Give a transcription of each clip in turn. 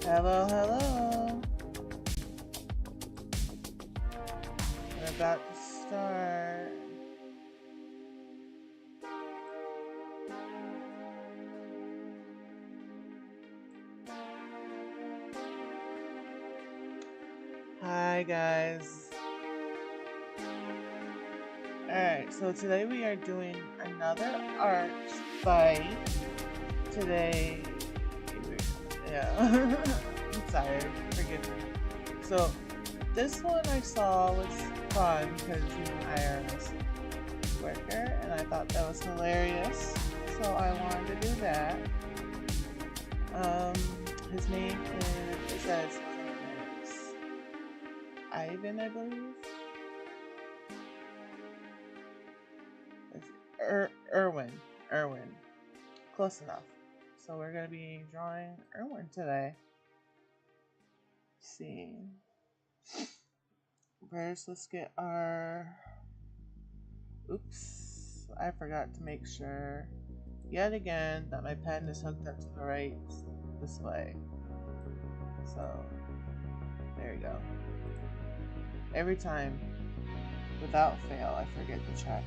Hello, hello. We're about to start. Hi, guys. Alright, so today we are doing another art fight. Today, yeah, I'm tired, forgive me. So, this one I saw was fun because he's an IRS worker, and I thought that was hilarious, so I wanted to do that. His name is, it says his name is Ivan, I believe. It's Erwin. Erwin. Close enough. So we're going to be drawing Erwin today. Let's see. First, let's get our... Oops. I forgot to make sure, yet again, that my pen is hooked up to the right display. So, there we go. Every time, without fail, I forget to check.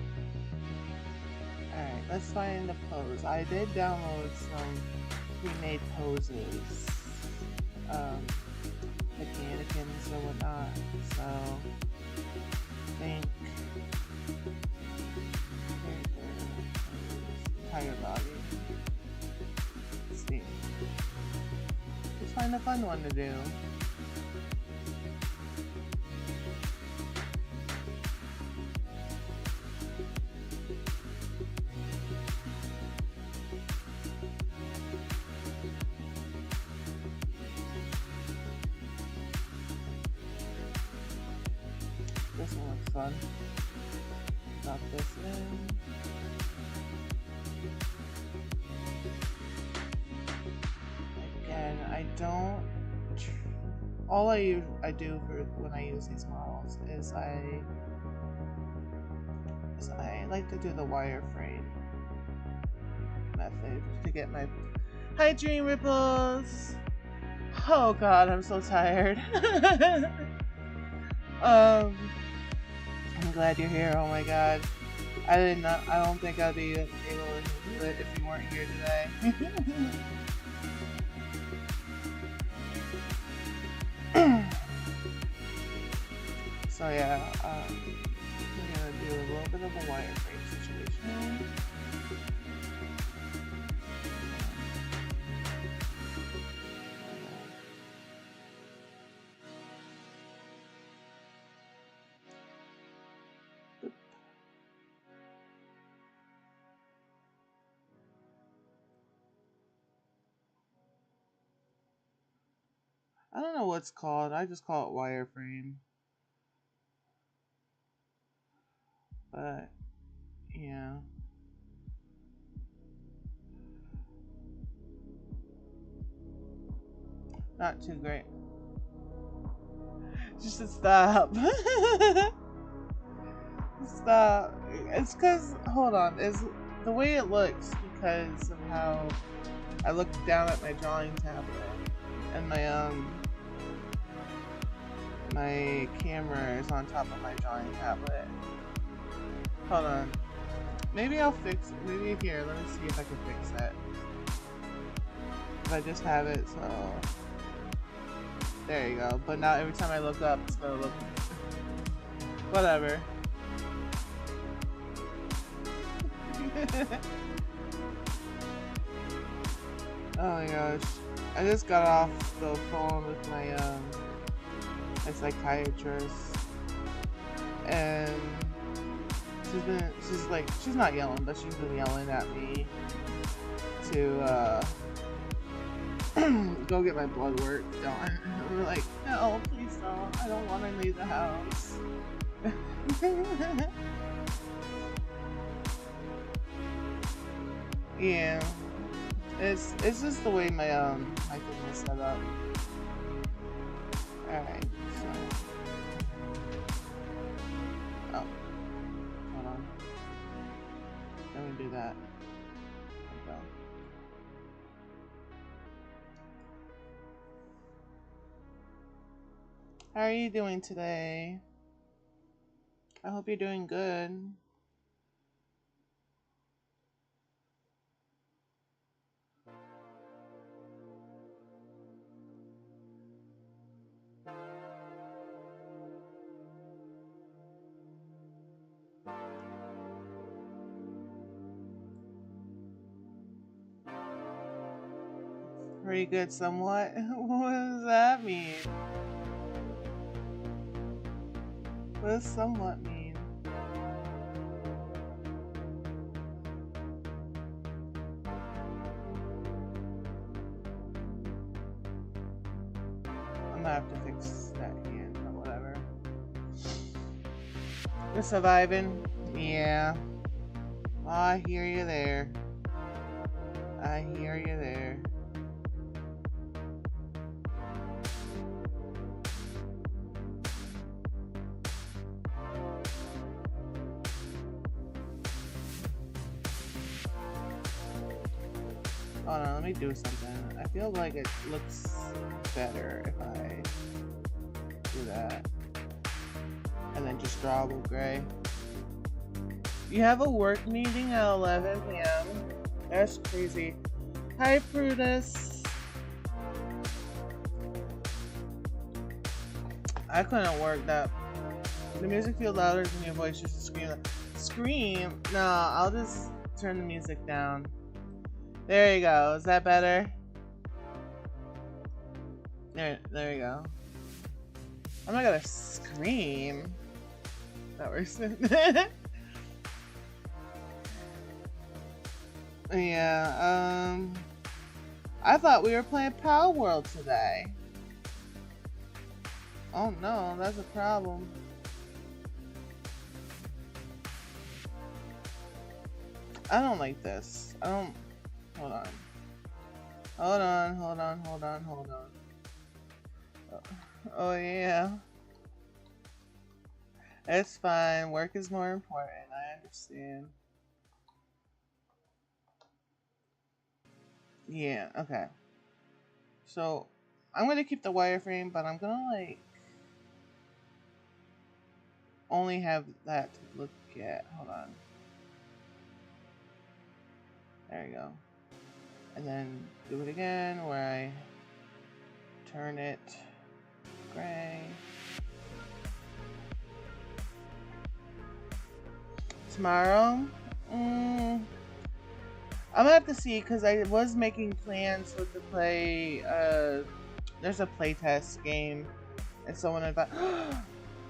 Alright, let's find the pose. I did download some pre-made poses, like mannequins and whatnot, so I think entire body. Let's see. Let's find a fun one to do. This one looks fun. Drop this in. Again, I don't. All I do for when I use these models is I like to do the wireframe method to get my. Hi, Dream Ripples. Oh God, I'm so tired. I'm glad you're here. Oh my God, I don't think I'd be able to do it if you weren't here today. So yeah, we're gonna do a little bit of a wireframe situation. I don't know what it's called. I just call it wireframe. But yeah. Not too great. Just to stop. Stop. It's cause hold on, it's the way it looks because of how I look down at my drawing tablet and my camera is on top of my drawing tablet. Hold on. Maybe I'll fix it. Maybe here, let me see if I can fix that. If I just have it, so there you go. But now every time I look up, it's gonna look whatever. Oh my gosh. I just got off the phone with my psychiatrist, and she's not yelling, but she's been yelling at me to go get my blood work done. I'm like, no, please don't. I don't want to leave the house. Yeah, it's just the way my my thing is set up. All right, so oh, hold on. Let me do that. There we go. How are you doing today? I hope you're doing good. Pretty good somewhat. What does that mean? What does somewhat mean? I'm gonna have to fix that hand, but whatever. We're surviving. Yeah. Oh, I hear you there. I hear you there. Hold on, let me do something. I feel like it looks better if I do that. And then just draw with gray. You have a work meeting at 11 p.m. That's crazy. Hi, Brutus. I couldn't work that. The music feels louder than your voice just to scream. Scream? No, I'll just turn the music down. There you go. Is that better? There you go. I'm not gonna scream. That works. Yeah, I thought we were playing Power World today. Oh no, that's a problem. I don't like this. I don't... Hold on. Hold on. Oh yeah. It's fine. Work is more important. I understand. Yeah, okay. So, I'm gonna keep the wireframe, but I'm gonna, like, only have that to look at. Hold on. There you go. And then do it again, where I turn it gray. Tomorrow? I'm gonna have to see, because I was making plans with the play. There's a playtest game, and someone invited.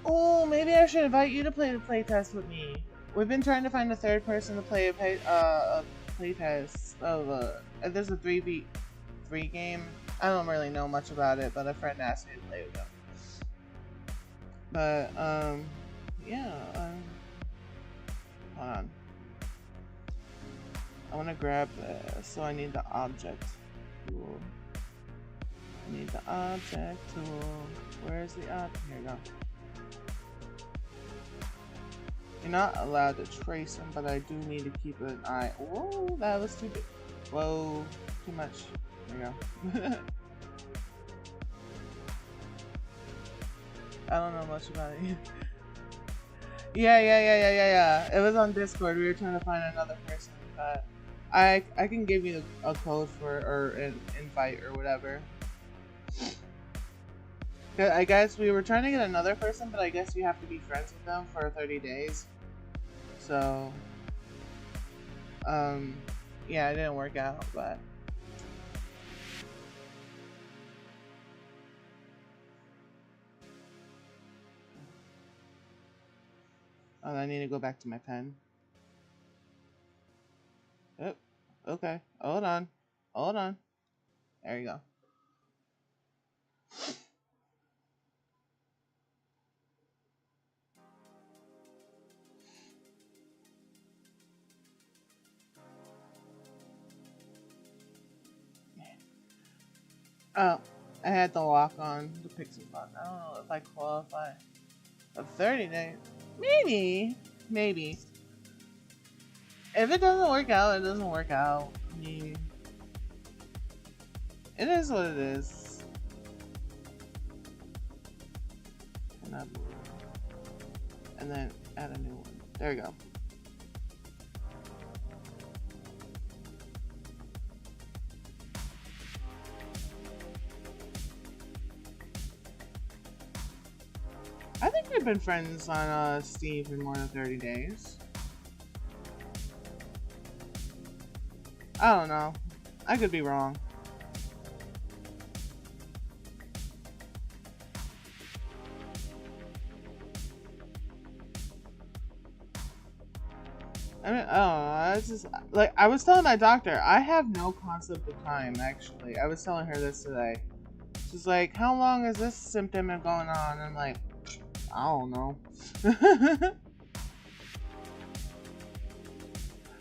Oh, maybe I should invite you to play the playtest with me. We've been trying to find a third person to play a playtest of there's a 3v3 game. I don't really know much about it, but a friend asked me to play with them. But yeah. Hold on. I want to grab this, so I need the object tool. I need the object tool. Where's the object? Here we go. You're not allowed to trace them, but I do need to keep an eye. Whoa, that was too big. Whoa, too much. There we go. I don't know much about it. Yeah. It was on Discord. We were trying to find another person, but I can give you a code for, or an invite or whatever. I guess we were trying to get another person, but I guess you have to be friends with them for 30 days. So, yeah, it didn't work out, but. Oh, I need to go back to my pen. Oh, okay. Hold on. There you go. Oh, I had the lock on the pixel button. I don't know if I qualify. A 30 days? Maybe. If it doesn't work out, it doesn't work out. I mean, it is what it is. that blue. And then add a new one. There we go. I think we've been friends on Steam for more than 30 days. I don't know. I could be wrong. I mean, oh, it's just like I was telling my doctor, I have no concept of time. Actually, I was telling her this today. She's like, "How long is this symptom been going on?" I'm like, "I don't know."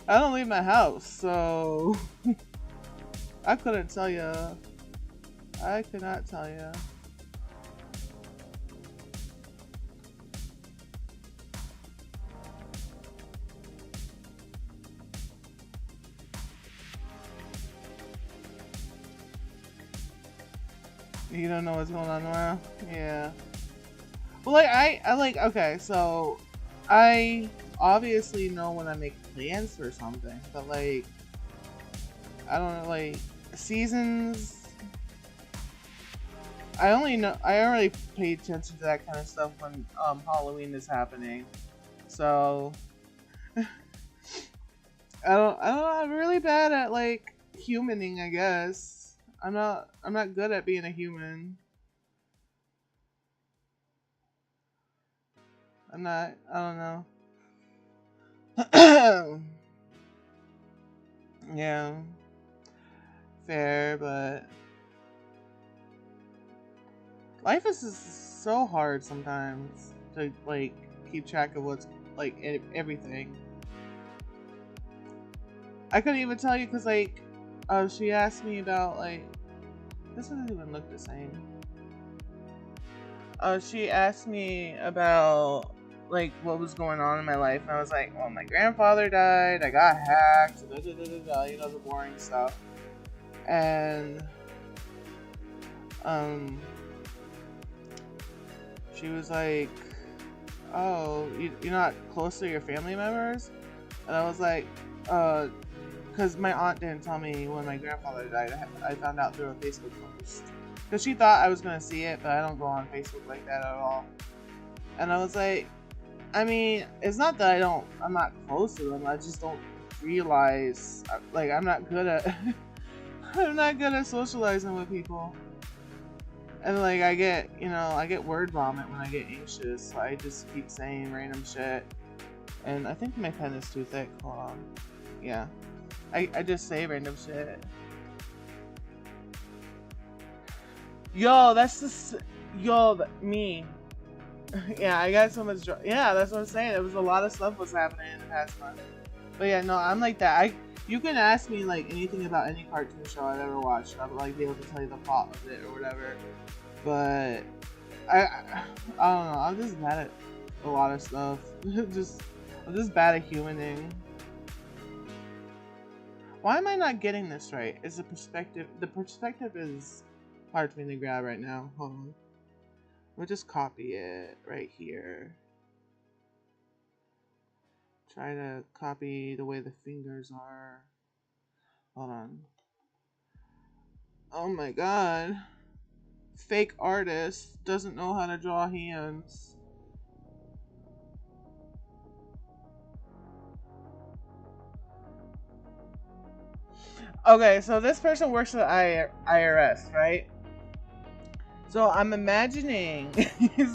I don't leave my house, so I couldn't tell you. I could not tell you. You don't know what's going on tomorrow? Yeah. Well, like, I like, okay, so I obviously know when I make plans for something, but like, I don't know, like, seasons, I don't really pay attention to that kind of stuff when Halloween is happening. So I'm really bad at like humaning, I guess. I'm not good at being a human. I don't know. Yeah. Fair, but life is just so hard sometimes to like keep track of what's like everything. I couldn't even tell you because like she asked me about like this doesn't even look the same. She asked me about like what was going on in my life, and I was like, well, my grandfather died, I got hacked, you know, the boring stuff. And she was like, oh, you're not close to your family members? And I was like, because my aunt didn't tell me when my grandfather died. I found out through a Facebook post. Because she thought I was going to see it, but I don't go on Facebook like that at all. And I was like, I mean, it's not that I'm not close to them. I just don't realize, like, I'm not good at, I'm not good at socializing with people. And like, I get word vomit when I get anxious. So I just keep saying random shit. And I think my pen is too thick. Hold on. Yeah. I just say random shit. Yo, that's just... Yo, me. Yeah, I got so much... Yeah, that's what I'm saying. There was a lot of stuff was happening in the past month. But yeah, no, I'm like that. You can ask me, like, anything about any cartoon show I've ever watched. I'll, like, be able to tell you the plot of it or whatever. But... I don't know. I'm just bad at a lot of stuff. I'm just bad at humaning. Why am I not getting this right? Is the perspective is hard for me to grab right now. Hold on. We'll just copy it right here. Try to copy the way the fingers are. Hold on. Oh my god. Fake artist doesn't know how to draw hands. Okay, so this person works at the IRS, right? So I'm imagining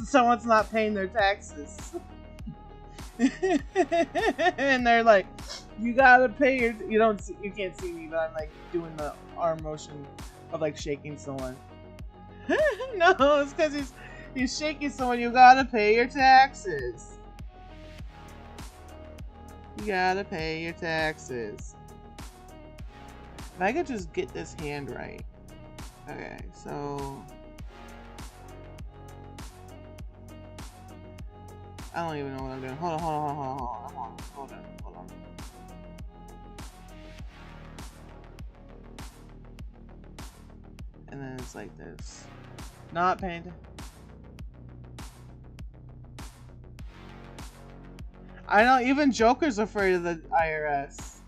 someone's not paying their taxes. And they're like, you gotta pay your... You can't see me, but I'm like doing the arm motion of like shaking someone. No, it's because he's shaking someone. You gotta pay your taxes. You gotta pay your taxes. If I could just get this hand right. Okay, so... I don't even know what I'm doing. Hold on. And then it's like this. Not paying. I know, even Joker's afraid of the IRS.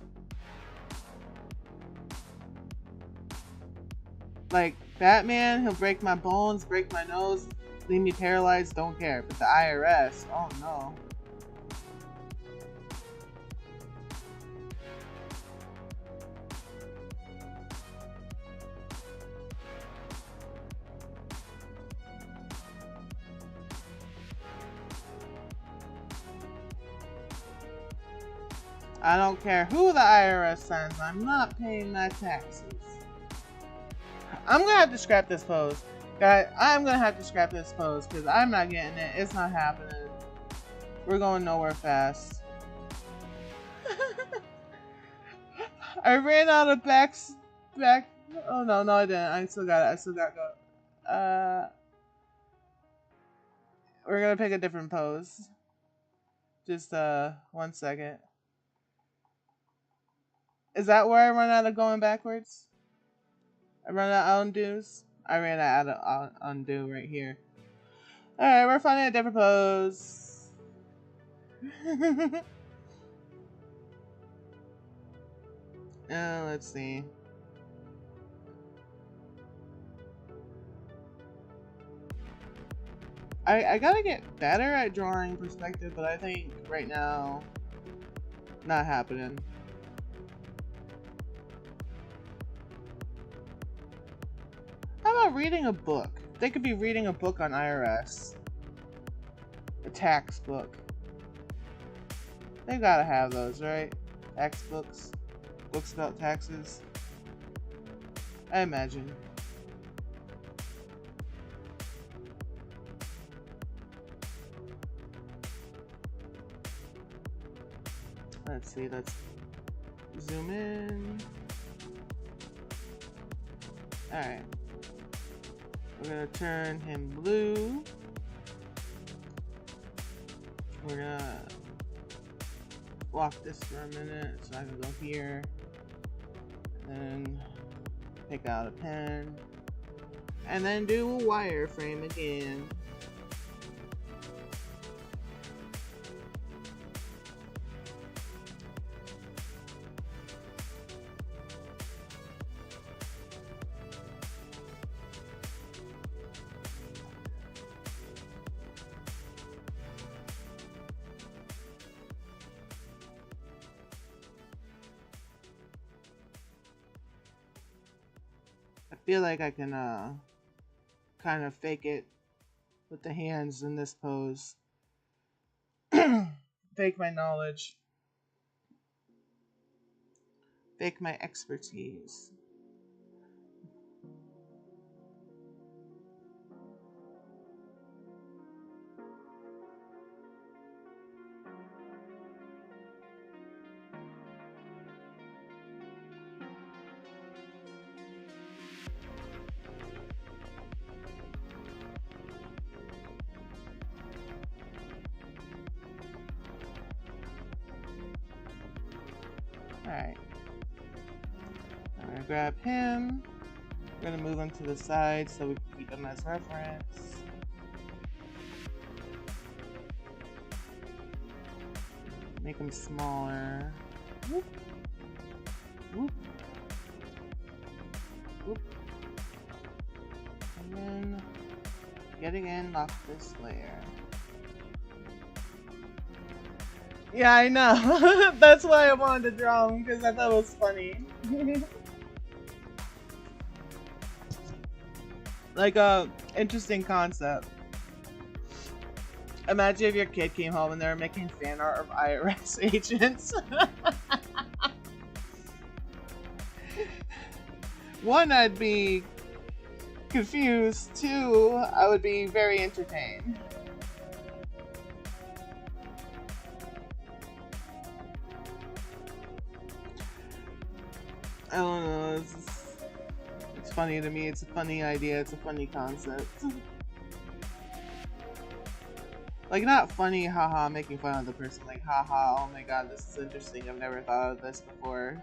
Like, Batman, he'll break my bones, break my nose, leave me paralyzed, don't care. But the IRS, oh no. I don't care who the IRS sends, I'm not paying my taxes. I'm gonna have to scrap this pose. Guys, I'm gonna have to scrap this pose because I'm not getting it. It's not happening. We're going nowhere fast. I ran out of back. Oh no, I didn't. I still got it. I still got to go. We're gonna pick a different pose. Just 1 second. Is that where I run out of going backwards? I run out of undos? I ran out of undo right here. Alright, we're finding a different pose. Let's see. I gotta get better at drawing perspective, but I think right now, not happening. How about reading a book? They could be reading a book on IRS. A tax book. They gotta have those, right? Tax books. Books about taxes. I imagine. Let's see, let's zoom in. Alright. We're gonna turn him blue. We're gonna lock this for a minute so I can go here. And then pick out a pen. And then do a wireframe again. I feel like I can kind of fake it with the hands in this pose. Fake my knowledge. Fake my expertise. Alright. I'm gonna grab him. We're gonna move him to the side so we can keep him as reference. Make him smaller. Whoop. Whoop. Whoop. And then, yet again, lock this layer. Yeah, I know. That's why I wanted to draw him, because I thought it was funny. Like a interesting concept. Imagine if your kid came home and they were making fan art of IRS agents. One, I'd be confused. Two, I would be very entertained. I don't know, it's funny to me, it's a funny idea, it's a funny concept. Like, not funny, haha, making fun of the person, like, haha, oh my god, this is interesting, I've never thought of this before.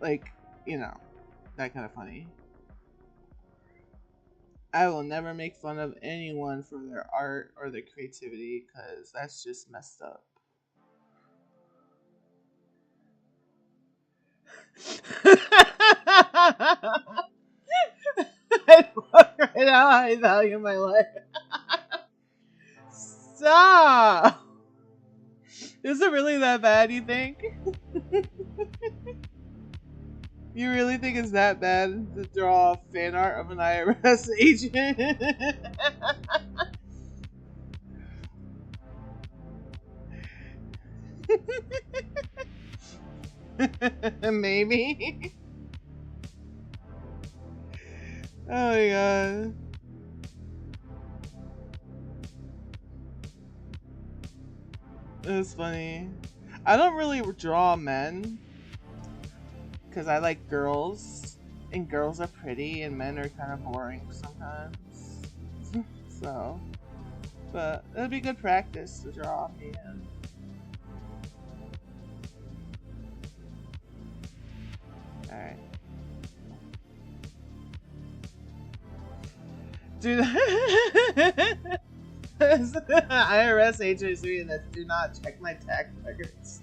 Like, you know, that kind of funny. I will never make fun of anyone for their art or their creativity because that's just messed up. I look right now, I value my life. Stop! Is it really that bad, you think? You really think it's that bad to draw fan art of an IRS agent? Maybe. Oh my god. It's funny. I don't really draw men because I like girls, and girls are pretty, and men are kind of boring sometimes. So, but it'll be good practice to draw me. Alright. Dude, IRS agents reading that do not check my tax records.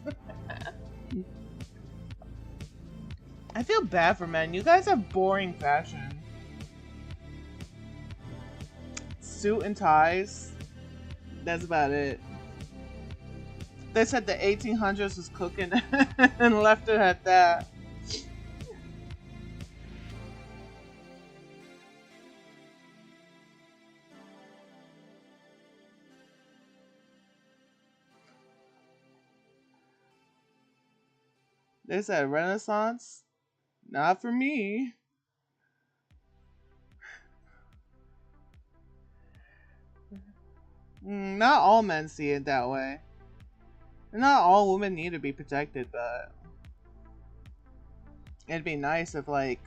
I feel bad for men. You guys have boring fashion. Suit and ties. That's about it. They said the 1800s was cooking and left it at that. They said Renaissance? Not for me. Not all men see it that way. Not all women need to be protected, but it'd be nice if, like,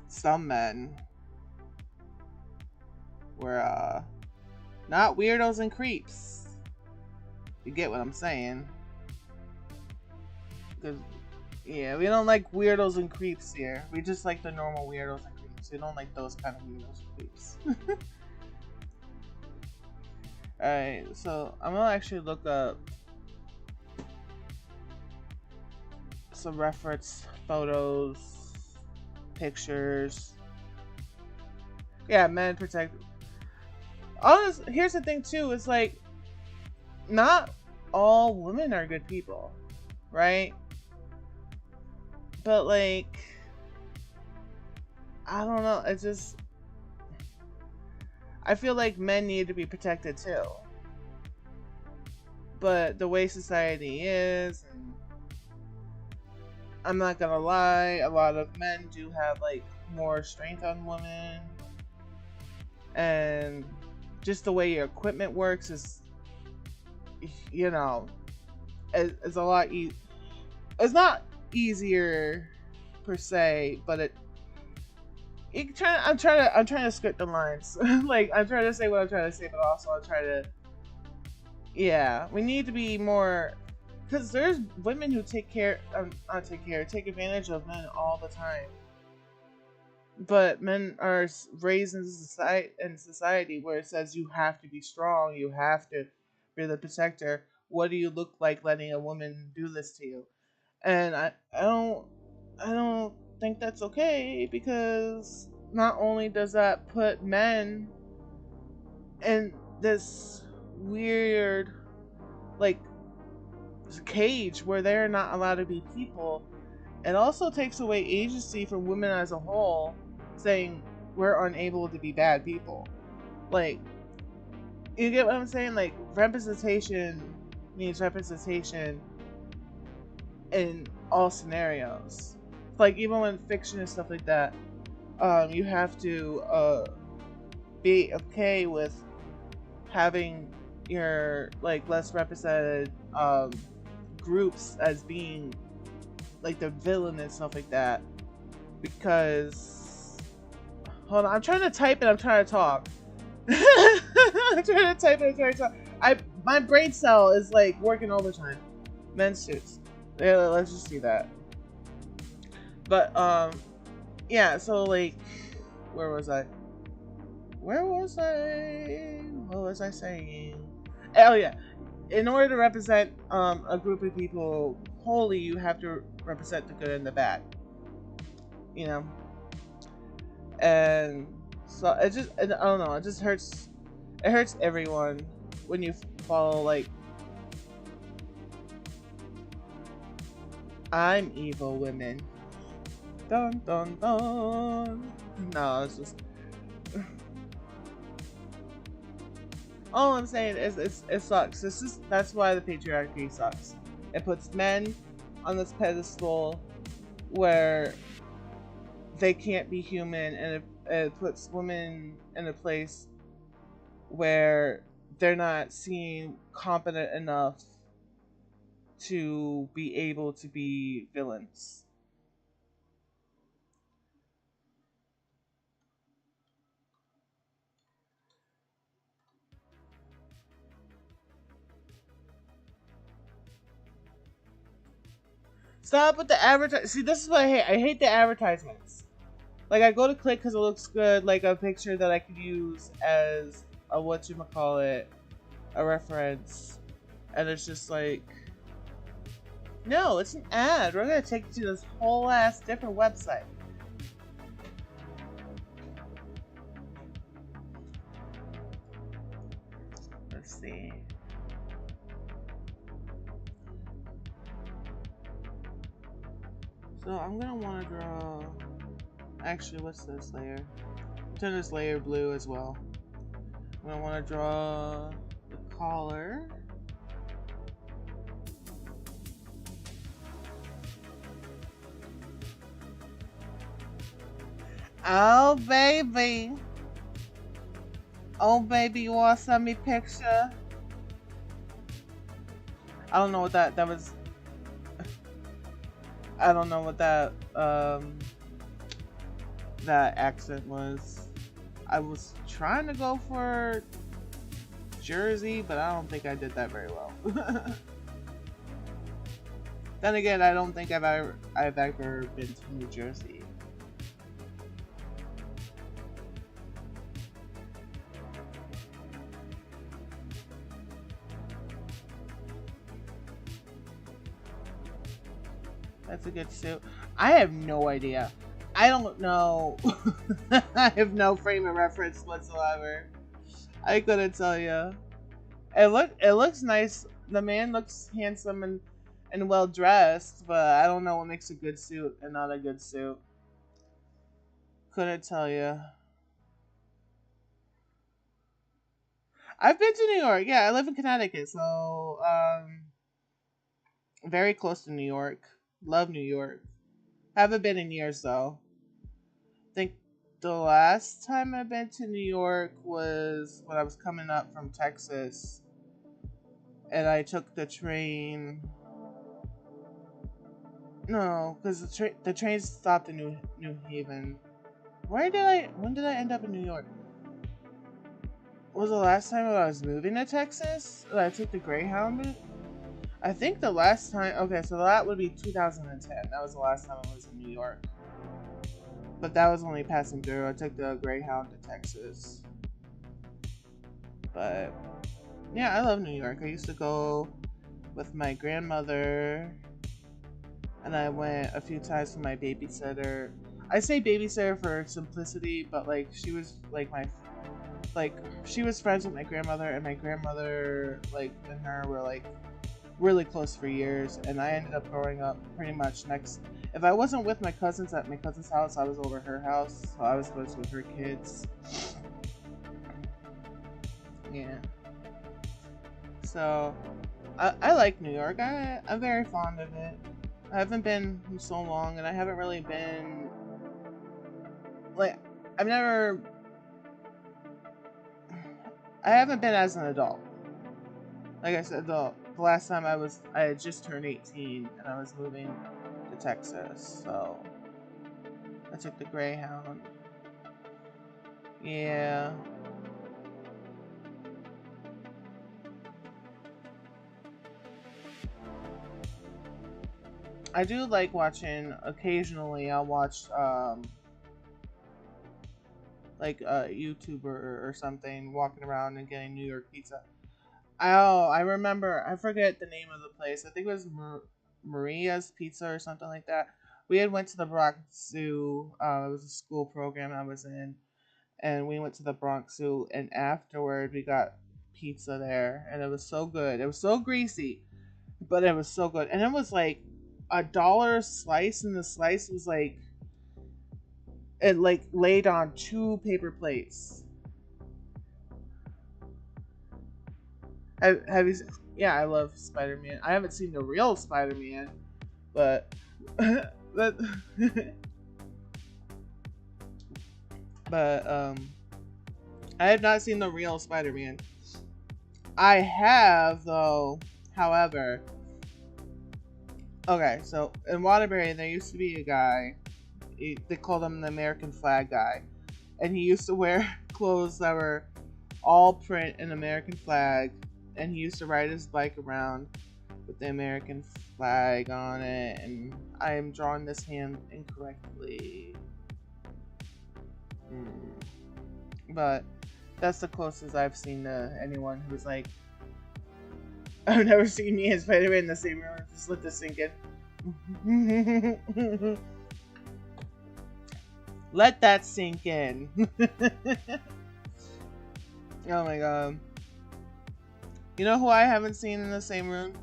some men were, not weirdos and creeps. You get what I'm saying? Because, yeah, we don't like weirdos and creeps here. We just like the normal weirdos and creeps. We don't like those kind of weirdos and creeps. Alright, so I'm gonna actually look up some reference photos, pictures. Yeah, men protect. Honest, here's the thing too, it's like, not all women are good people, right? But like, I don't know, it's just, I feel like men need to be protected too. But the way society is, and I'm not gonna lie, a lot of men do have like more strength on women. And just the way your equipment works is, you know, it's a lot it's not easier per se, but I'm trying to script the lines. Like, I'm trying to say what I'm trying to say, but also I'm trying to, yeah, we need to be more, because there's women who take advantage of men all the time. But men are raised in society where it says you have to be strong, you have to be the protector. What do you look like letting a woman do this to you? And I don't think that's okay, because not only does that put men in this weird, like, cage where they're not allowed to be people, it also takes away agency from women as a whole, saying we're unable to be bad people. Like, you get what I'm saying? Like, representation means representation in all scenarios. Like, even when fiction and stuff like that, you have to be okay with having your, like, less represented groups as being like the villain and stuff like that. Because, hold on, I'm trying to type and I'm trying to talk. I'm trying to type and I'm trying to talk. My brain cell is like working overtime. Men's suits. Yeah, let's just do that. But yeah, so like, where was I? where was I? What was I saying? Oh yeah, in order to represent a group of people wholly, you have to represent the good and the bad. You know, and so it just, I don't know, it just hurts. It hurts everyone when you follow like, I'm evil women. Dun dun dun. No, it's just. All I'm saying is it sucks. That's why the patriarchy sucks. It puts men on this pedestal where they can't be human, and it puts women in a place where they're not seen competent enough to be able to be villains. Stop with the advertise. See, this is what I hate. I hate the advertisements. Like, I go to click because it looks good, like a picture that I could use as a whatchamacallit, a reference. And it's just like, no, it's an ad. We're gonna take you to this whole ass different website. Let's see. So I'm gonna want to draw. Actually, what's this layer? Turn this layer blue as well. I'm gonna want to draw the collar. Oh baby. Oh baby, you wanna send me picture? I don't know what that was. I don't know what that that accent was. I was trying to go for Jersey, but I don't think I did that very well. Then again, I don't think I've ever been to New Jersey. That's a good suit. I have no idea. I don't know. I have no frame of reference whatsoever. I couldn't tell you. It looks nice. The man looks handsome and well dressed, but I don't know what makes a good suit and not a good suit. Couldn't tell you. I've been to New York. Yeah, I live in Connecticut, so very close to New York. Love New York. Haven't been in years though. I think the last time I've been to New York was when I was coming up from Texas, and I took the train. No, because the train stopped in New Haven. When did I end up in New York? Was the last time I was moving to Texas that I took the Greyhound route? I think the last time. Okay, so that would be 2010. That was the last time I was in New York. But that was only passing through. I took the Greyhound to Texas. But yeah, I love New York. I used to go with my grandmother, and I went a few times with my babysitter. I say babysitter for simplicity, but like she was like she was friends with my grandmother, and my grandmother and her were like really close for years, and I ended up growing up pretty much next. If I wasn't with my cousins at my cousin's house, I was over her house, so I was close with her kids. Yeah. So, I like New York. I'm very fond of it. I haven't been in so long, and I haven't really been like I've never. I haven't been as an adult. Like I said, the last time I had just turned 18, and I was moving to Texas, so I took the Greyhound. Yeah. I do like watching, occasionally I'll watch like a YouTuber or something walking around and getting New York pizza. Oh, I remember. I forget the name of the place. I think it was Maria's Pizza or something like that. We had went to the Bronx Zoo. It was a school program I was in, and we went to the Bronx Zoo. And afterward, we got pizza there, and it was so good. It was so greasy, but it was so good. And it was like $1 a slice, and the slice was like it like laid on 2 paper plates. Have you? Yeah, I love Spider Man. I haven't seen the real Spider Man, but but but I have not seen the real Spider Man. I have though. However, okay, so in Waterbury there used to be a guy. They called him the American flag guy, and he used to wear clothes that were all print an American flag, and he used to ride his bike around with the American flag on it, and I am drawing this hand incorrectly. But that's the closest I've seen to anyone who's like, I've never seen me and Spider-Man in the same room. Just let this sink in. Let that sink in. Oh my god. You know who I haven't seen in the same room?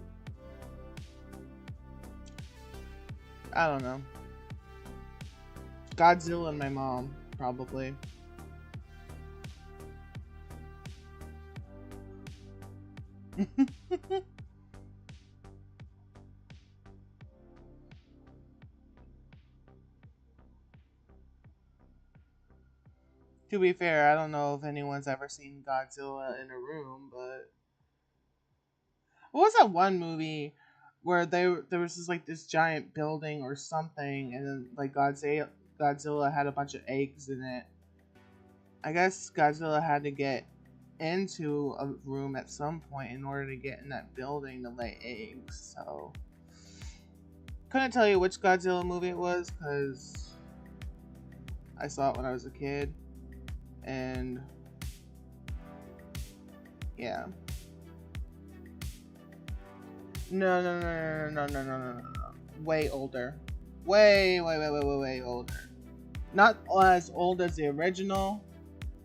I don't know. Godzilla and my mom, probably. To be fair, I don't know if anyone's ever seen Godzilla in a room, but what was that one movie where there was just like this giant building or something, and then like Godzilla had a bunch of eggs in it. I guess Godzilla had to get into a room at some point in order to get in that building to lay eggs. So couldn't tell you which Godzilla movie it was because I saw it when I was a kid, and yeah. No. Way older. Way older. Not as old as the original,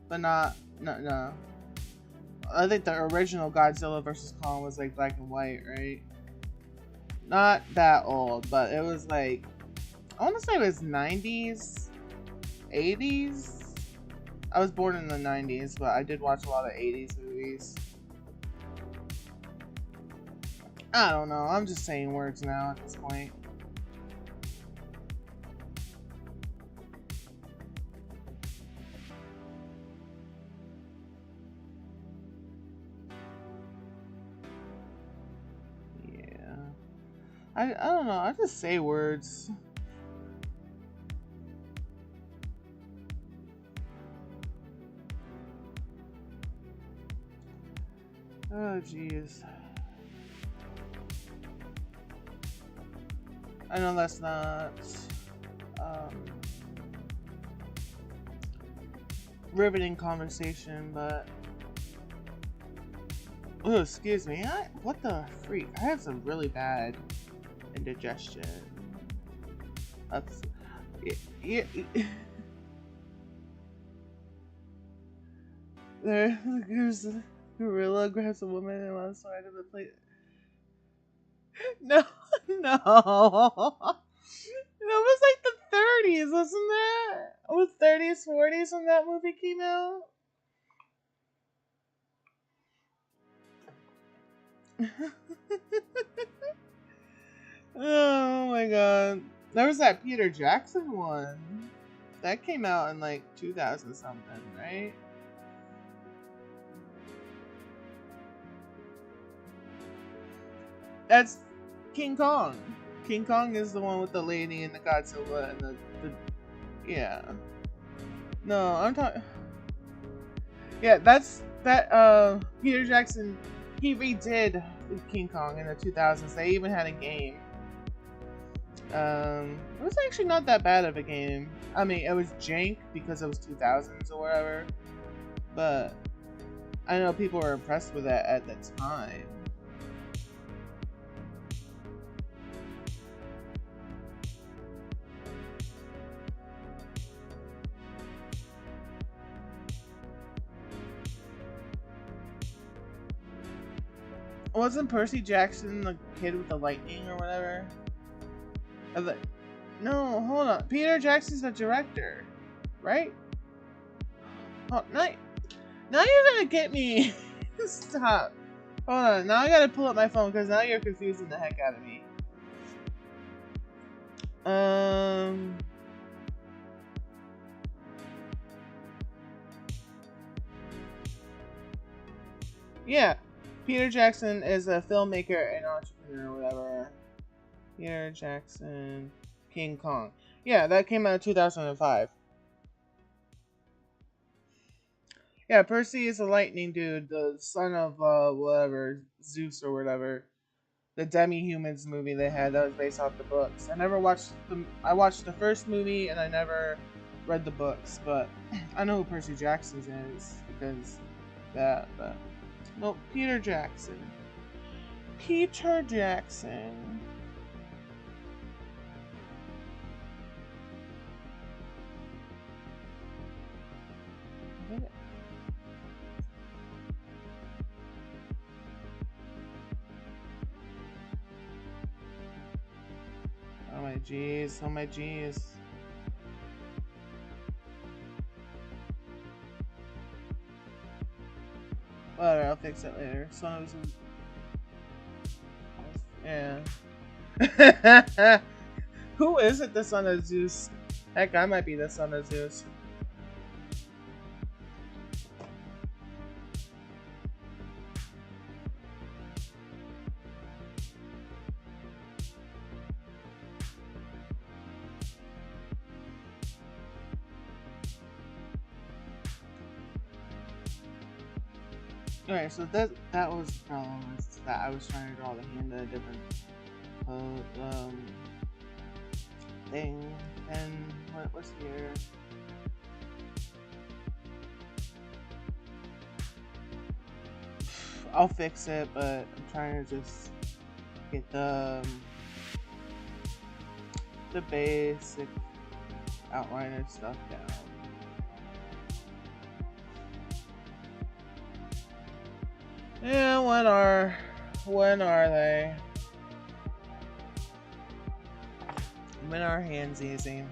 but no. I think the original Godzilla vs. Kong was like black and white, right? Not that old, but it was like, I want to say it was 90s, 80s. I was born in the 90s, but I did watch a lot of 80s movies. I don't know. I'm just saying words now at this point. Yeah. I don't know. I just say words. Oh, jeez. I know that's not riveting conversation, but oh, excuse me. What the freak? I have some really bad indigestion. That's yeah. There's a gorilla grabs a woman and on the side of the plate. No. That was like the 30s, wasn't that? It was 30s, 40s when that movie came out. Oh my god. There was that Peter Jackson one. That came out in like 2000 something, right? That's King Kong. King Kong is the one with the lady and the Godzilla and the yeah. No, I'm talking. Yeah, that's that. Peter Jackson, he redid King Kong in the 2000s. They even had a game. It was actually not that bad of a game. I mean, it was jank because it was 2000s or whatever, but I know people were impressed with that at the time. Wasn't Percy Jackson the kid with the lightning or whatever? No, hold on. Peter Jackson's the director, right? Oh, now you're gonna get me. Stop. Hold on. Now I gotta pull up my phone because now you're confusing the heck out of me. Yeah. Peter Jackson is a filmmaker and entrepreneur or whatever. Peter Jackson, King Kong. Yeah, that came out in 2005. Yeah, Percy is a lightning dude, the son of whatever, Zeus or whatever. The Demi-Humans movie they had that was based off the books. I watched the first movie and I never read the books, but I know who Percy Jackson is because that, but no, Peter Jackson. Peter Jackson. Oh my jeez, oh my jeez. Whatever, I'll fix it later. Son of Zeus. Yeah. Who is it, the son of Zeus? Heck, I might be the son of Zeus. Alright, so that was the problem, was that I was trying to draw the hand in a different thing, and what's here? I'll fix it, but I'm trying to just get the basic outliner stuff down. Yeah, when are they? When are hands easy?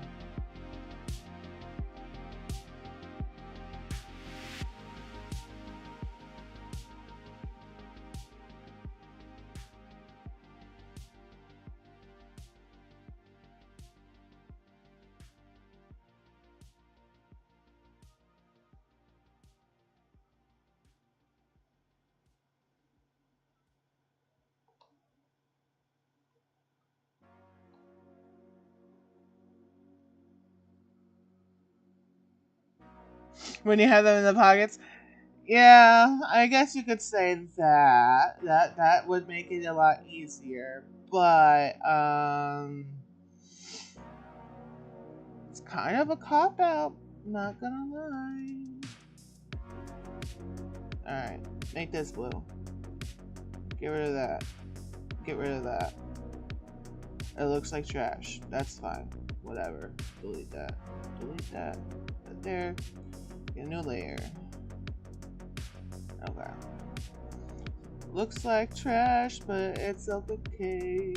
When you have them in the pockets? Yeah, I guess you could say that. That would make it a lot easier. But it's kind of a cop out, not gonna lie. Alright, make this blue. Get rid of that. Get rid of that. It looks like trash. That's fine. Whatever. Delete that. Delete that. Right there. Get a new layer. Okay. Looks like trash, but it's okay.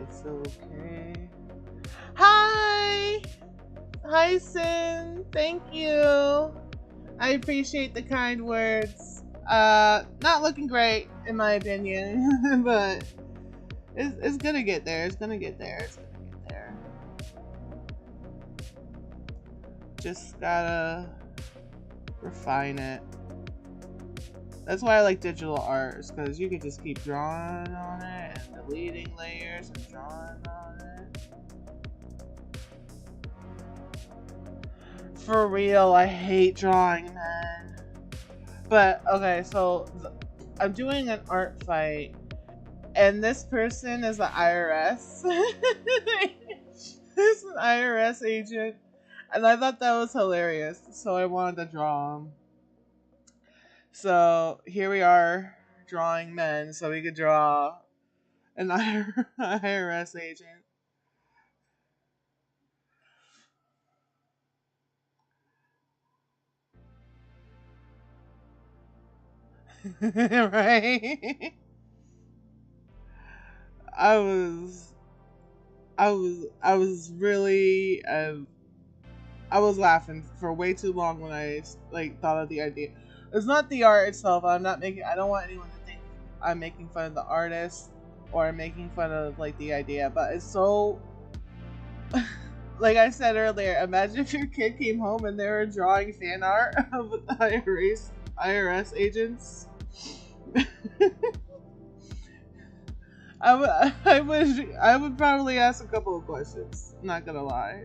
It's okay. Hi! Hi, Sin. Thank you. I appreciate the kind words. Not looking great, in my opinion, but it's gonna get there. It's gonna get there. It's gonna get there. Just gotta refine it. That's why I like digital art, is because you can just keep drawing on it and deleting layers and drawing on it. For real, I hate drawing, man. But, okay, so I'm doing an art fight, And this person is the IRS. This is an IRS agent. And I thought that was hilarious. So I wanted to draw him. So here we are drawing men. So we could draw an IRS agent. Right? I was really I was laughing for way too long when I like thought of the idea. It's not the art itself. I don't want anyone to think I'm making fun of the artist or I'm making fun of like the idea, but it's so like I said earlier, imagine if your kid came home and they were drawing fan art of IRS agents. I would probably ask a couple of questions. Not gonna lie.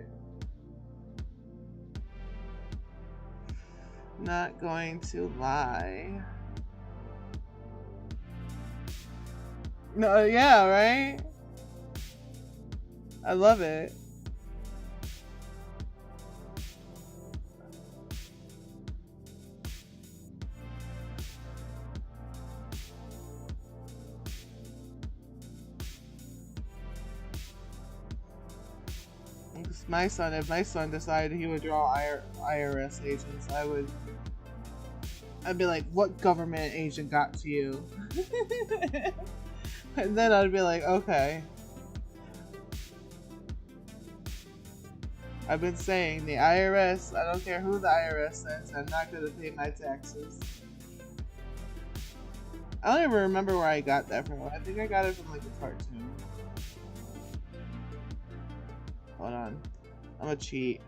Not going to lie. No, yeah, right? I love it. If my son decided he would draw IRS agents, I'd be like, what government agent got to you? And then I'd be like, okay. I've been saying the IRS, I don't care who the IRS is, I'm not gonna pay my taxes. I don't even remember where I got that from. I think I got it from like a cartoon. Hold on. I'm a cheat.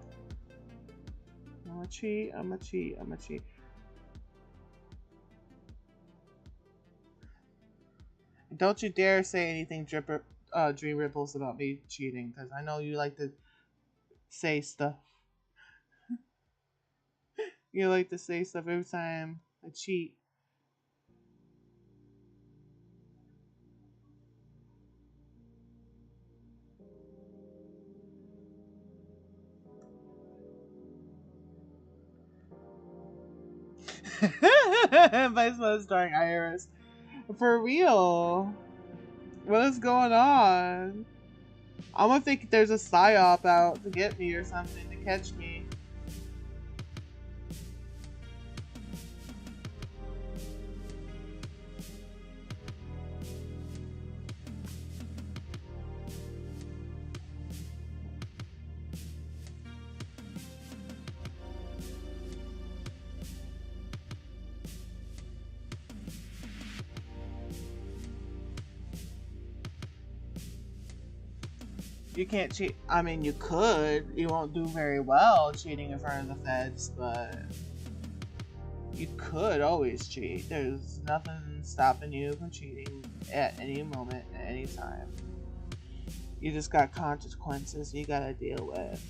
Don't you dare say anything Dream Ripples about me cheating, because I know you like to say stuff. You like to say stuff every time I cheat. Vice was starring IRS. For real. What is going on? I'm gonna think there's a psyop out to get me or something, to catch me. You can't cheat. I mean, you could. You won't do very well cheating in front of the feds, but you could always cheat. There's nothing stopping you from cheating at any moment, at any time. You just got consequences you gotta deal with.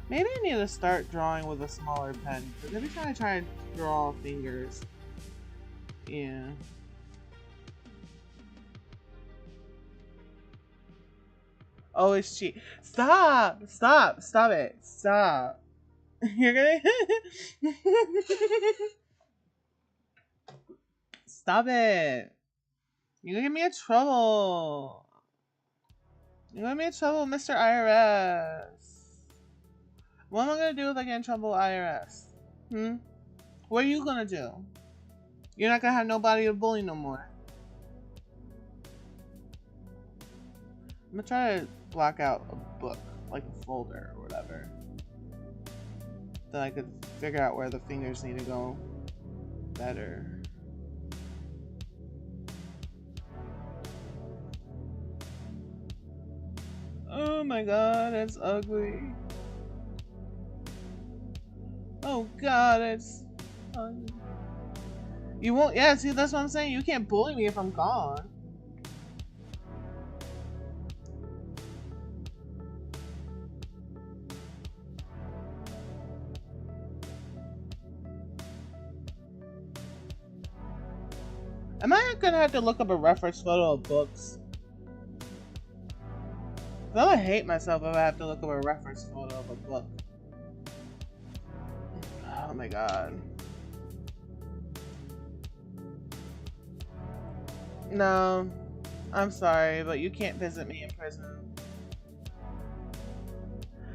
Maybe I need to start drawing with a smaller pen, because every time I try to draw fingers, yeah. Always cheat. Stop! Stop! Stop it! Stop! You're gonna... Stop it! You're gonna get me in trouble! You're gonna get me in trouble, Mr. IRS! What am I gonna do if I get in trouble with IRS? What are you gonna do? You're not gonna have nobody to bully no more. I'm gonna try to block out a book, like a folder or whatever. Then I could figure out where the fingers need to go better. Oh my god, it's ugly. Oh god, it's ugly. You won't, yeah, see, that's what I'm saying. You can't bully me if I'm gone. Am I gonna have to look up a reference photo of books? I would hate myself if I have to look up a reference photo of a book. Oh my god. No, I'm sorry, but you can't visit me in prison.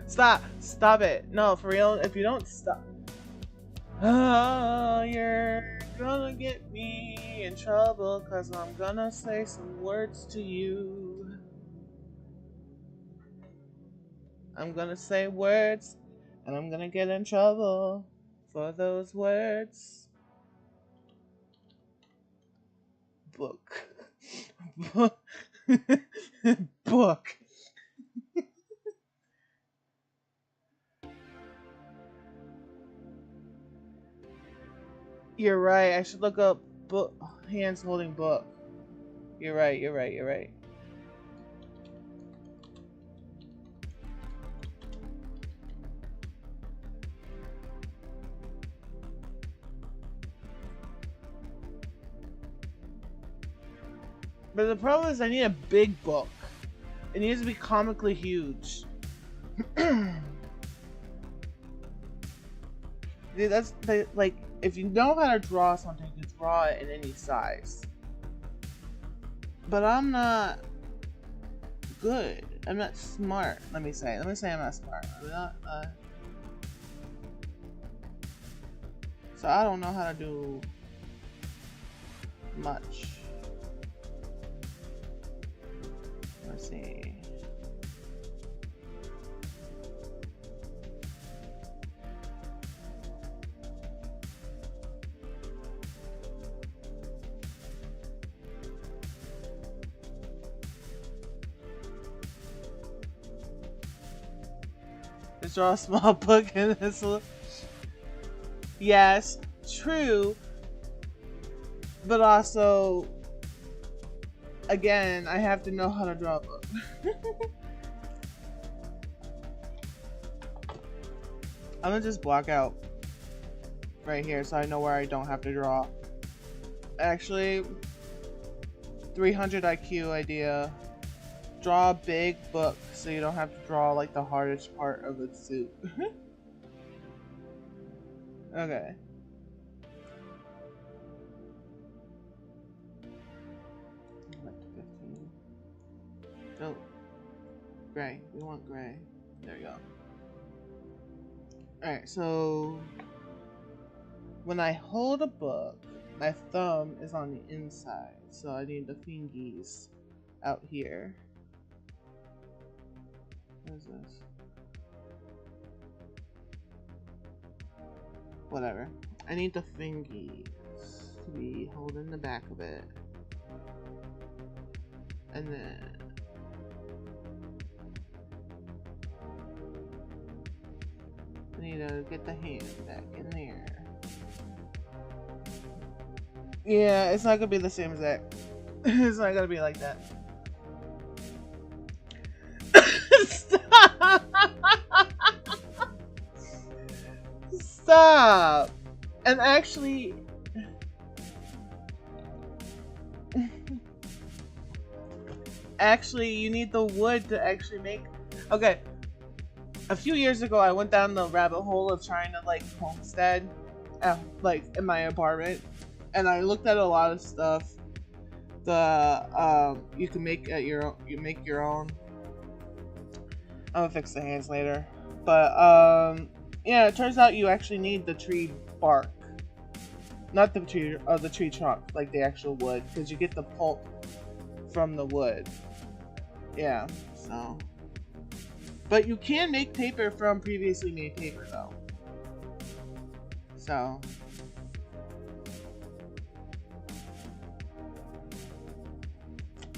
Stop it. No, for real, if you don't stop. Oh, you're gonna get me in trouble because I'm gonna say some words to you. I'm gonna say words and I'm gonna get in trouble for those words. Book. Book. Book. You're right. I should look up book. Hands holding book. You're right. You're right. You're right. But the problem is I need a big book. It needs to be comically huge. Dude, that's like, if you know how to draw something, you can draw it in any size. But I'm not good. I'm not smart. Let me say I'm not smart. I'm not. So I don't know how to do much. Let's see. Just draw a small book and this. Yes, true. But also, again, I have to know how to draw a book. I'm gonna just block out right here so I know where I don't have to draw. Actually, 300 IQ idea. Draw a big book so you don't have to draw like the hardest part of the suit. Okay. Oh, gray. We want gray. There we go. Alright, so when I hold a book, my thumb is on the inside, so I need the fingies out here. What is this? Whatever. I need the fingies to be holding the back of it. And then I need to get the hand back in there. Yeah, it's not gonna be the same exact. It's not gonna be like that. Stop! Stop! And actually, you need the wood to actually make. Okay, a few years ago, I went down the rabbit hole of trying to like homestead, like in my apartment, and I looked at a lot of stuff. You can make at your own. You make your own. I'm gonna fix the hands later, but yeah, it turns out you actually need the tree bark, not the tree trunk, like the actual wood, because you get the pulp from the wood. Yeah, so. But you can make paper from previously made paper, though. So.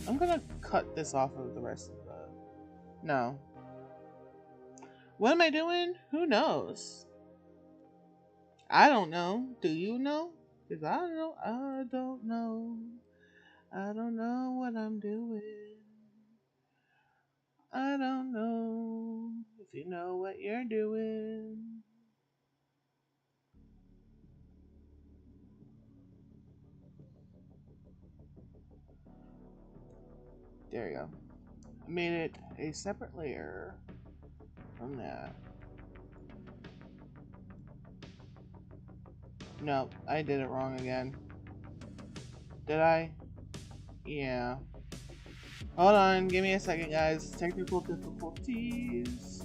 I'm gonna cut this off of the rest of the. No. What am I doing? Who knows? I don't know. Do you know? Cause I don't know. I don't know what I'm doing. I don't know if you know what you're doing. There you go. I made it a separate layer from that. No, I did it wrong again. Did I? Yeah. Hold on, give me a second, guys. Technical difficulties.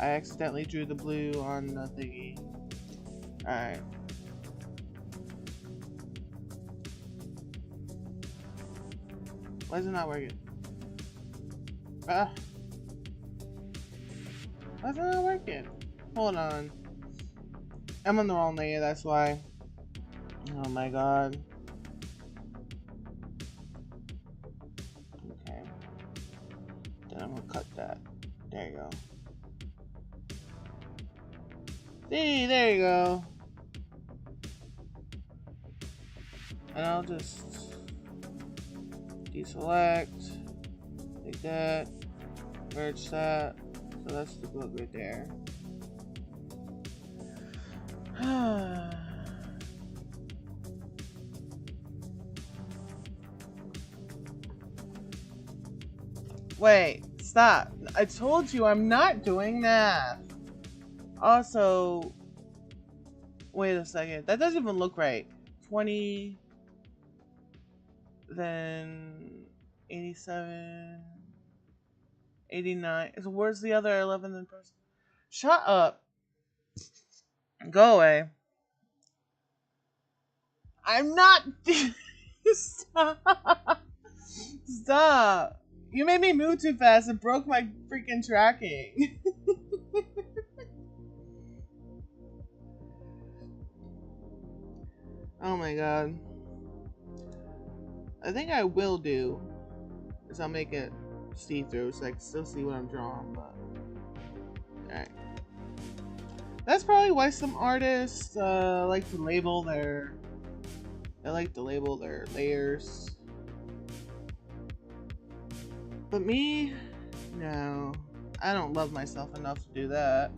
I accidentally drew the blue on the thingy. Alright. Why is it not working? Ah. Why is it not working? Hold on. I'm on the wrong layer, that's why. Oh my god. Okay. Then I'm gonna cut that. There you go. See, there you go. And I'll just deselect, like that, merge that. So that's the book right there. Wait, stop. I told you I'm not doing math. Also, wait a second. That doesn't even look right. 20, then 87, 89. So where's the other 11 in person? Shut up. Go away. I'm not. Stop. Stop. You made me move too fast and broke my freaking tracking. Oh my god. I think I will do is I'll make it see-through so I can still see what I'm drawing, but alright. That's probably why some artists like to label their layers. But me, no. I don't love myself enough to do that.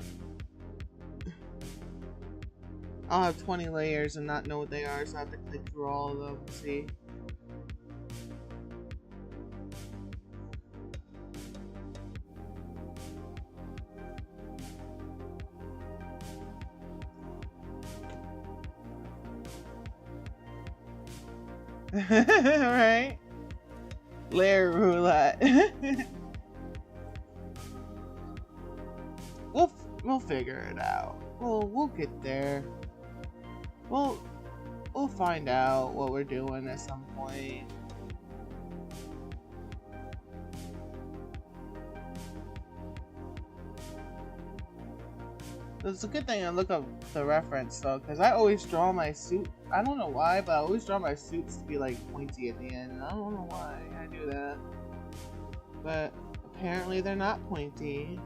I'll have 20 layers and not know what they are, so I have to click through all of them to see. Right? Layer roulette. We'll figure it out. We'll get there. We'll find out what we're doing at some point. It's a good thing I look up the reference though, because I always draw my suit. I don't know why, but I always draw my suits to be like pointy at the end. I don't know why I do that, but apparently they're not pointy.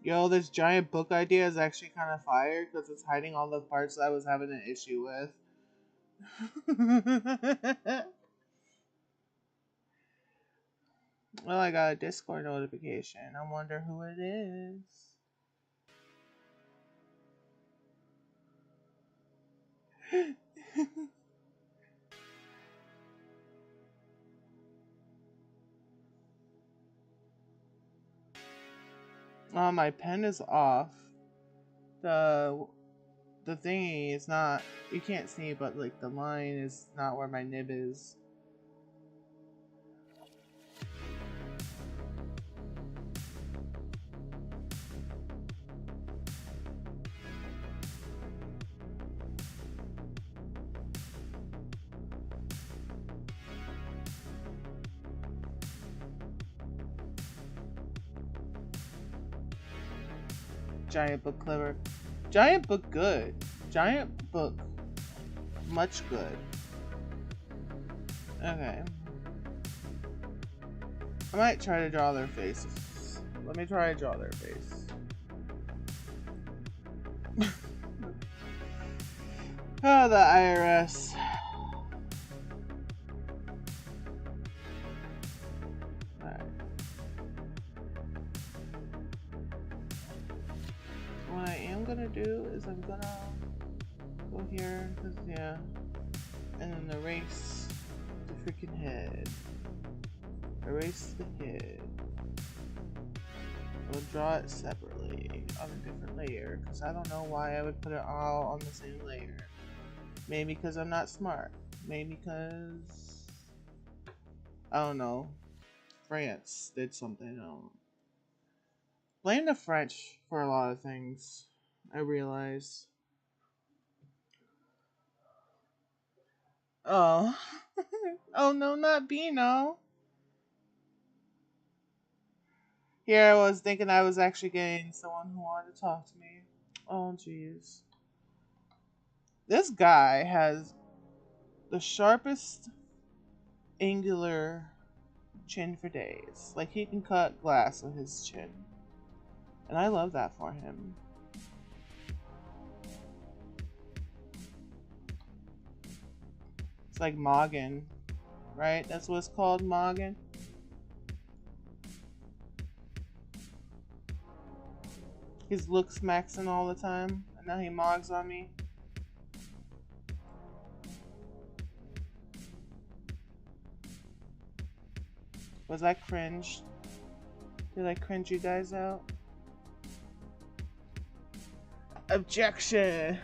Yo, this giant book idea is actually kind of fire because it's hiding all the parts that I was having an issue with. Well, I got a Discord notification. I wonder who it is. Oh, my pen is off. The thingy is not. You can't see, but like the line is not where my nib is. Giant book cover. Giant book good. Giant book much good. Okay. I might try to draw their faces. Let me try to draw their face. Oh, the IRS. Alright. What I am gonna do is I'm gonna go here, cause yeah, and then erase the freaking head. Erase the head. We'll draw it separately on a different layer, because I don't know why I would put it all on the same layer. Maybe because I'm not smart. Maybe because, I don't know, France did something. I don't know. Blame the French for a lot of things, I realize. Oh. Oh no, not Beano. Here I was thinking I was actually getting someone who wanted to talk to me. Oh jeez. This guy has the sharpest angular chin for days. Like he can cut glass with his chin. And I love that for him. It's like Moggin, right? That's what it's called, Moggin. His looks maxing all the time, and now he mogs on me. Was I cringe? Did I cringe you guys out? Objection!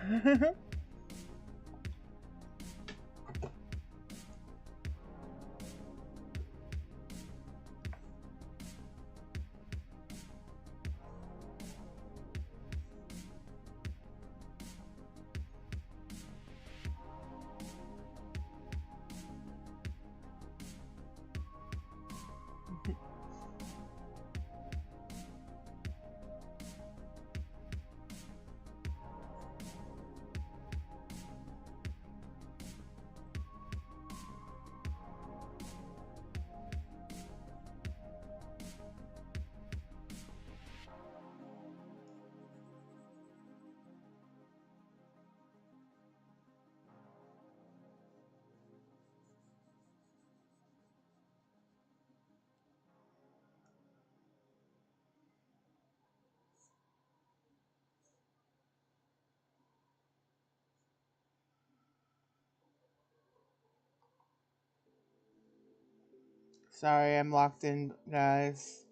Sorry, I'm locked in, guys.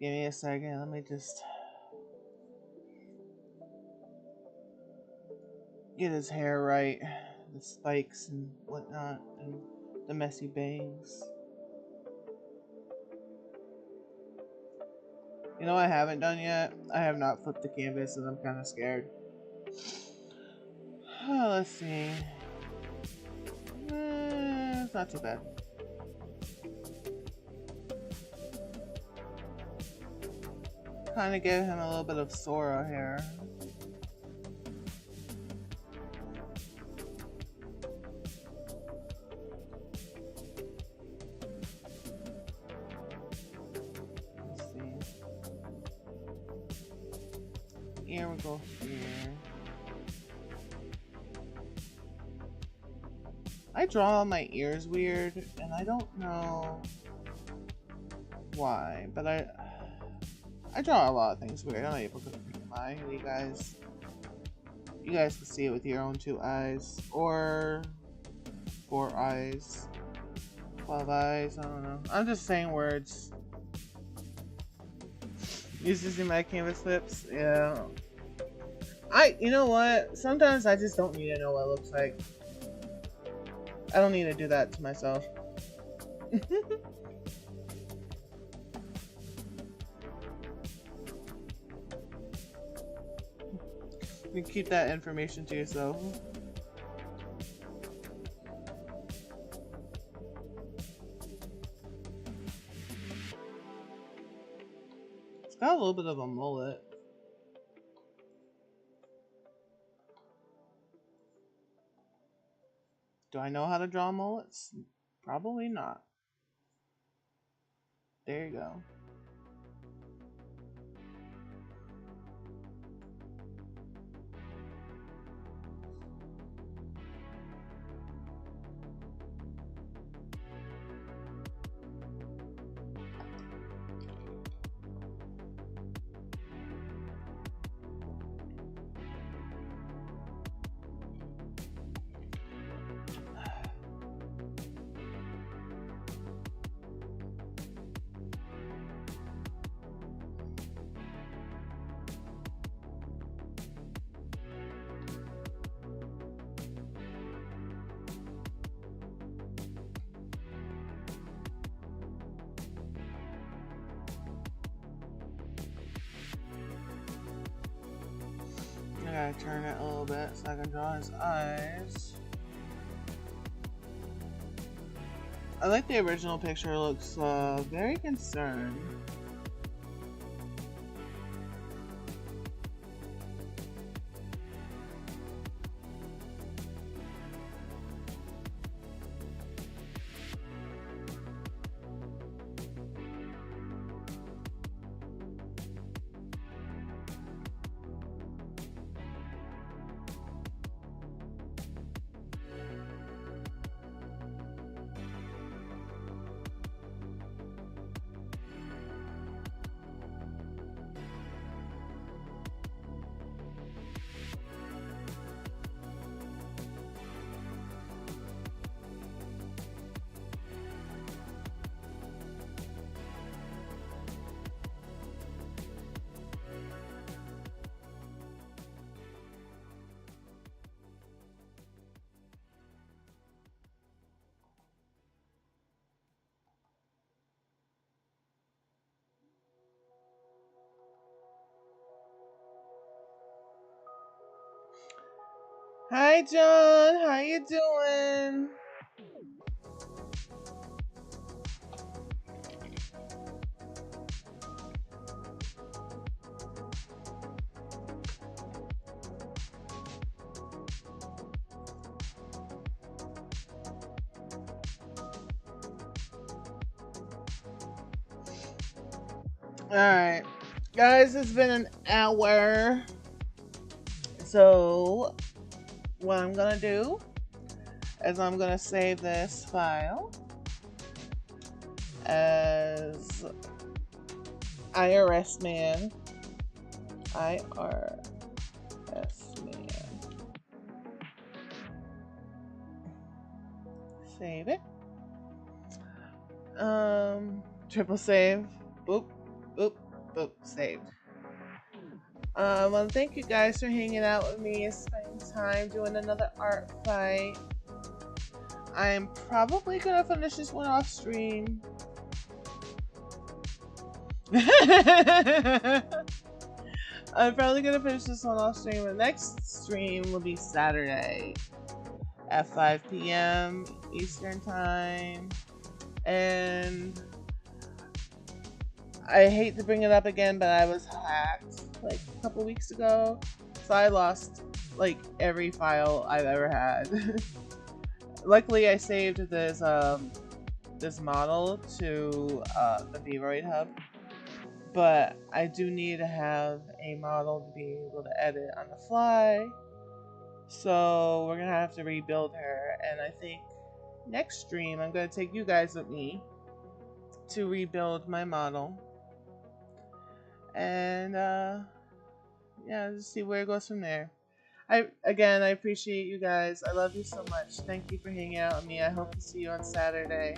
Give me a second, let me just get his hair right. The spikes and whatnot, and the messy bangs. You know what I haven't done yet? I have not flipped the canvas and I'm kind of scared. Oh, let's see. It's not too bad. Kind of give him a little bit of Sora hair. Let's see. Here we go here. I draw my ears weird, and I don't know why, but I draw a lot of things weird. I'm not able to lie, you guys. You guys can see it with your own 2 eyes, or 4 eyes, 12 eyes. I don't know. I'm just saying words. Used to see my canvas flips. Yeah. You know what? Sometimes I just don't need to know what it looks like. I don't need to do that to myself. You keep that information to yourself. It's got a little bit of a mullet. Do I know how to draw mullets? Probably not. There you go. I gotta turn it a little bit so I can draw his eyes. I like the original picture. It looks very concerned. Hi, John. How you doing? Alright. Guys, it's been an hour. So, what I'm gonna do is I'm gonna save this file as IRS Man. IRS Man. Save it. Triple save. Boop, boop, boop. Saved. Well, thank you guys for hanging out with me and spending time doing another art fight. I'm probably gonna finish this one off stream. I'm probably gonna finish this one off stream. The next stream will be Saturday at 5 p.m. Eastern Time. And I hate to bring it up again, but I was hacked like a couple weeks ago. So I lost like every file I've ever had. Luckily, I saved this this model to the Vroid Hub, but I do need to have a model to be able to edit on the fly. So we're gonna have to rebuild her, and I think next stream I'm gonna take you guys with me to rebuild my model, and yeah, just see where it goes from there. I appreciate you guys. I love you so much. Thank you for hanging out with me. I hope to see you on Saturday.